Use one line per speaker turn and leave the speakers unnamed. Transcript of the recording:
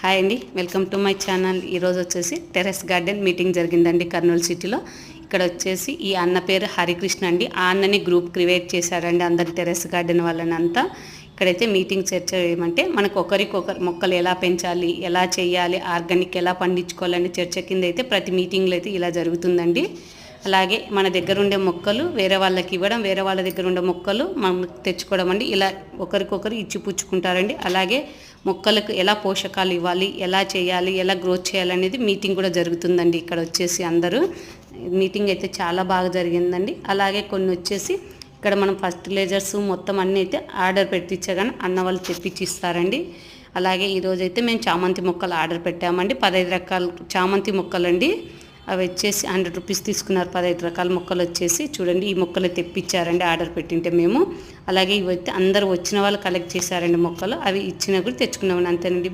Hi అండి, welcome to my channel. ఈరోజు వచ్చేసి టెర్రస్ గార్డెన్ మీటింగ్ జరిగిందండి కర్నూలు సిటీలో. ఇక్కడ వచ్చేసి ఈ అన్న పేరు హరికృష్ణ అండి. ఆ అన్నని గ్రూప్ క్రియేట్ చేశారండి అందరి టెర్రస్ గార్డెన్ వాళ్ళని అంతా. ఇక్కడైతే మీటింగ్ చర్చ ఏమంటే మనకు ఒకరికొకరు మొక్కలు ఎలా పెంచాలి, ఎలా చేయాలి, ఆర్గానిక్ ఎలా పండించుకోవాలని చర్చ కింద అయితే ప్రతి మీటింగ్లో అయితే ఇలా జరుగుతుందండి. అలాగే మన దగ్గర ఉండే మొక్కలు వేరే వాళ్ళకి ఇవ్వడం, వేరే వాళ్ళ దగ్గర ఉండే మొక్కలు మనం తెచ్చుకోవడం అండి. ఇలా ఒకరికొకరు ఇచ్చి పుచ్చుకుంటారండి. అలాగే మొక్కలకు ఎలా పోషకాలు ఇవ్వాలి, ఎలా చేయాలి, ఎలా గ్రోత్ చేయాలనేది మీటింగ్ కూడా జరుగుతుందండి. ఇక్కడ వచ్చేసి అందరూ మీటింగ్ అయితే చాలా బాగా జరిగిందండి. అలాగే కొన్ని వచ్చేసి ఇక్కడ మనం ఫర్టిలైజర్స్ మొత్తం అన్నీ అయితే ఆర్డర్ పెట్టించగానే అన్న వాళ్ళు తెప్పించి ఇస్తారండి. అలాగే ఈరోజైతే మేము చామంతి మొక్కలు ఆర్డర్ పెట్టామండి. 15 రకాల చామంతి మొక్కలండి. అవి వచ్చేసి 100 రూపీస్ తీసుకున్నారు. 15 రకాల మొక్కలు వచ్చేసి చూడండి, ఈ మొక్కలు తెప్పించారండి ఆర్డర్ పెట్టింటే మేము. అలాగే ఇవి అయితే అందరూ వచ్చిన వాళ్ళు కలెక్ట్ చేశారండి మొక్కలు. అవి ఇచ్చినా కూడా తెచ్చుకున్నామండి. అంతేనండి.